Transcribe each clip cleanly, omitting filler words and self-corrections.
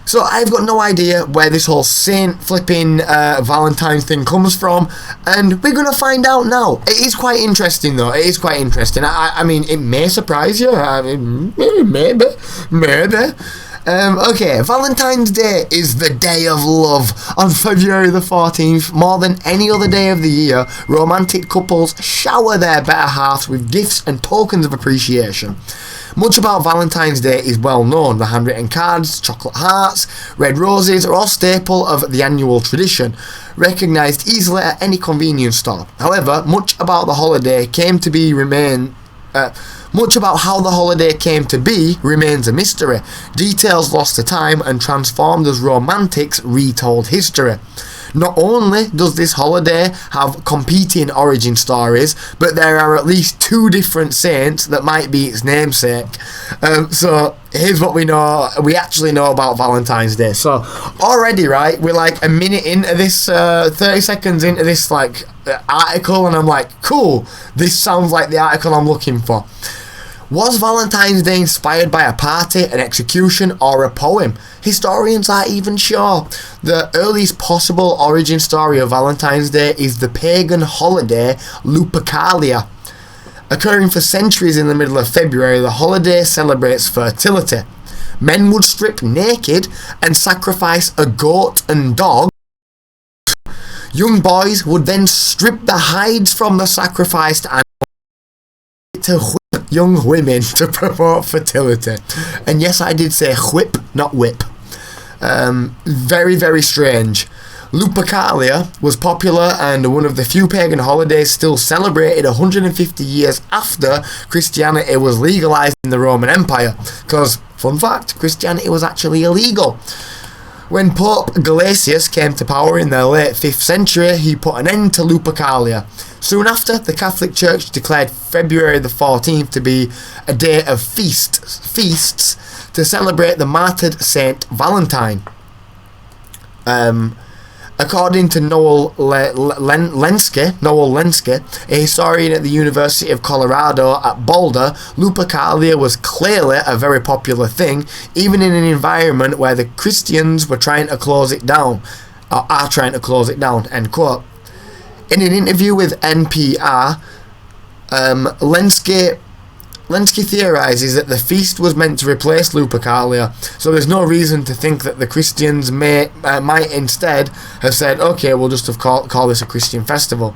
So I've got no idea where this whole Saint flipping Valentine's thing comes from, and we're gonna find out now. It is quite interesting though. It is quite interesting. I mean, it may surprise you. I mean, maybe. Okay, Valentine's Day is the day of love. On February the 14th, more than any other day of the year, romantic couples shower their better halves with gifts and tokens of appreciation. Much about Valentine's Day is well known. The handwritten cards, chocolate hearts, red roses are all staple of the annual tradition, recognised easily at any convenience store. However, much about how the holiday came to be remains a mystery. Details lost to time and transformed as romantics retold history. Not only does this holiday have competing origin stories, but there are at least two different saints that might be its namesake. So here's what we actually know about Valentine's Day. So already, right, we're like a minute into this, 30 seconds into this article, and I'm like, cool, this sounds like the article I'm looking for. Was Valentine's Day inspired by a party, an execution, or a poem? Historians aren't even sure. The earliest possible origin story of Valentine's Day is the pagan holiday Lupercalia. Occurring for centuries in the middle of February, the holiday celebrates fertility. Men would strip naked and sacrifice a goat and dog. Young boys would then strip the hides from the sacrificed animals to whip young women to promote fertility. And yes, I did say whip, not whip. Very, very strange. Lupercalia was popular and one of the few pagan holidays still celebrated 150 years after Christianity was legalized in the Roman Empire. Because, fun fact, Christianity was actually illegal. When Pope Gelasius came to power in the late 5th century, he put an end to Lupercalia. Soon after, the Catholic Church declared February the 14th to be a day of feasts to celebrate the martyred Saint Valentine. According to Noel Lenski, a historian at the University of Colorado at Boulder, Lupercalia was clearly a very popular thing, even in an environment where the Christians were trying to close it down, or are trying to close it down, end quote. In an interview with NPR, Lenski theorises that the feast was meant to replace Lupercalia, so there's no reason to think that the Christians might instead have said, okay, we'll just have call this a Christian festival.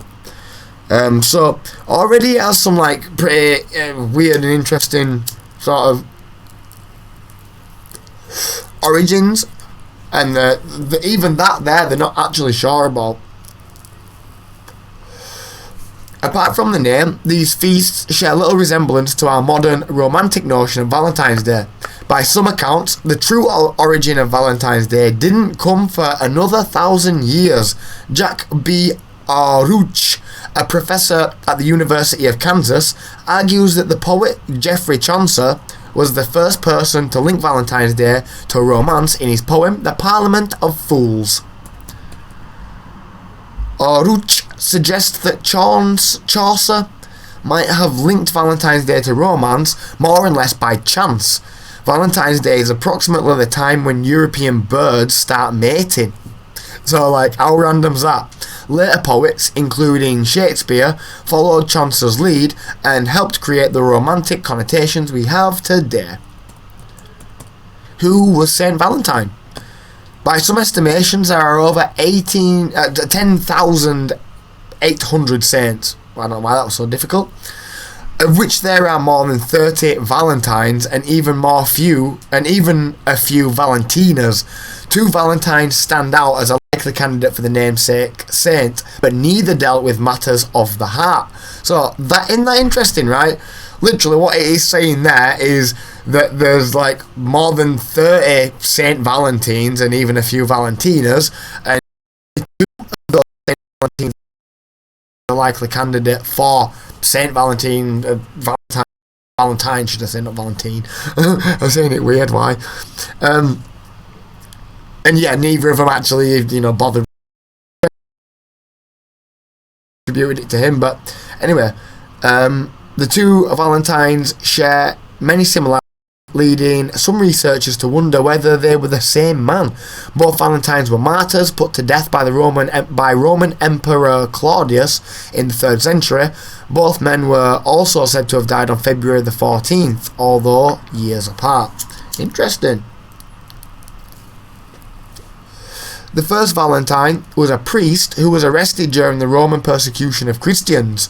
So already it has some pretty weird and interesting sort of origins, and even that they're not actually sure about. Apart from the name, these feasts share little resemblance to our modern romantic notion of Valentine's Day. By some accounts, the true origin of Valentine's Day didn't come for another 1,000 years. Jack B. Aruch, a professor at the University of Kansas, argues that the poet Geoffrey Chaucer was the first person to link Valentine's Day to romance in his poem The Parliament of Fools. Aruch suggests that Chaucer might have linked Valentine's Day to romance more or less by chance. Valentine's Day is approximately the time when European birds start mating. So, how random's that? Later poets, including Shakespeare, followed Chaucer's lead and helped create the romantic connotations we have today. Who was Saint Valentine? By some estimations, there are over 10,800 saints. I don't know why that was so difficult. Of which there are more than 30 Valentines and even a few Valentinas. 2 Valentines stand out as a likely candidate for the namesake saint, but neither dealt with matters of the heart. So isn't that interesting, right? Literally what it is saying there is that there's more than 30 Saint Valentines and even a few Valentinas, and 2 of those Saint Valentines are a likely candidate for Saint Valentine, Valentine should I say, not Valentine. I'm saying it weird, why? And yeah, neither of them actually, bothered attributed it to him, but anyway, the 2 Valentines share many similarities leading some researchers to wonder whether they were the same man. Both Valentines were martyrs put to death by Roman Emperor Claudius in the 3rd century. Both men were also said to have died on February the 14th, although years apart. Interesting. The first Valentine was a priest who was arrested during the Roman persecution of Christians,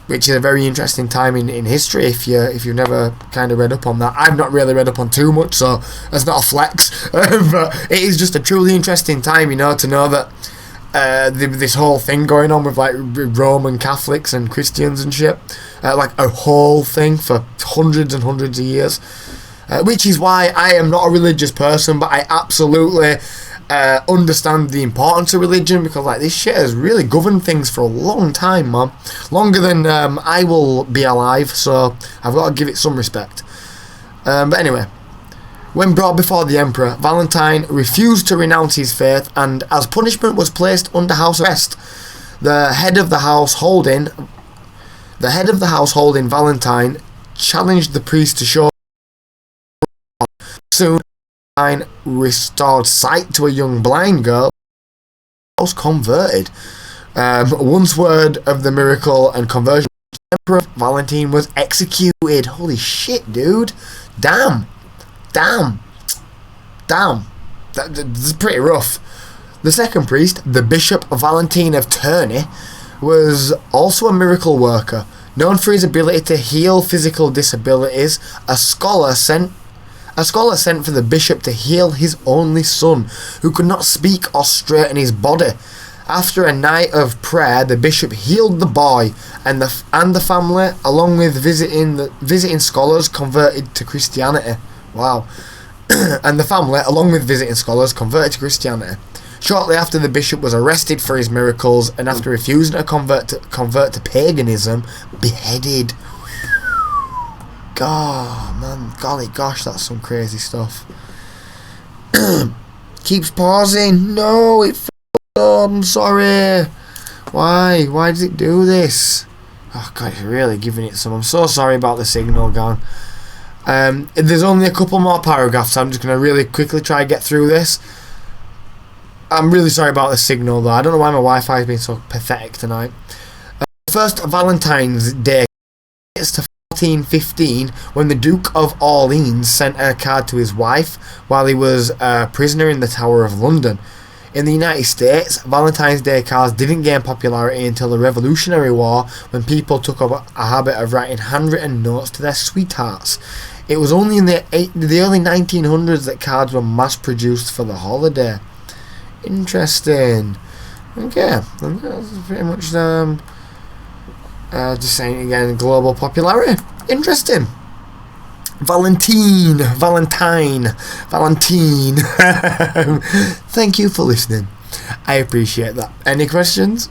which is a very interesting time in history if you've never kind of read up on that. I've not really read up on too much, so that's not a flex. But it is just a truly interesting time, to know that this whole thing going on with like Roman Catholics and Christians and shit, like a whole thing for hundreds and hundreds of years. Which is why I am not a religious person, but I absolutely understand the importance of religion, because like this shit has really governed things for a long time, man. Longer than I will be alive, so I've got to give it some respect. But anyway, when brought before the emperor, Valentine refused to renounce his faith, and as punishment was placed under house arrest. The head of the house holding Valentine challenged the priest to show. Soon restored sight to a young blind girl, was converted. Once word of the miracle and conversion, Emperor Valentine was executed. Holy shit, dude! Damn. That's pretty rough. The second priest, the Bishop Valentine of Tournai, was also a miracle worker, known for his ability to heal physical disabilities. A scholar sent for the bishop to heal his only son, who could not speak or straighten his body. After a night of prayer, the bishop healed the boy, and the family, along with visiting scholars, converted to Christianity. Wow. And the family, along with visiting scholars, converted to Christianity. Shortly after, the bishop was arrested for his miracles, and after refusing to convert to paganism, beheaded. God, man, golly gosh, that's some crazy stuff. Keeps pausing. No, it I'm sorry. Why does it do this? Oh god, it's really giving it some. I'm so sorry about the signal gone. There's only a couple more paragraphs. I'm just going to really quickly try and get through this. I'm really sorry about the signal though. I don't know why my Wi-Fi has been so pathetic tonight. First Valentine's Day, it's to 1415, when the Duke of Orleans sent a card to his wife while he was a prisoner in the Tower of London. In the United States, Valentine's Day cards didn't gain popularity until the Revolutionary War, when people took up a habit of writing handwritten notes to their sweethearts. It was only in the early 1900s that cards were mass-produced for the holiday. Interesting. Okay, that's pretty much just saying again, global popularity. Interesting. Valentine. Thank you for listening. I appreciate that. Any questions?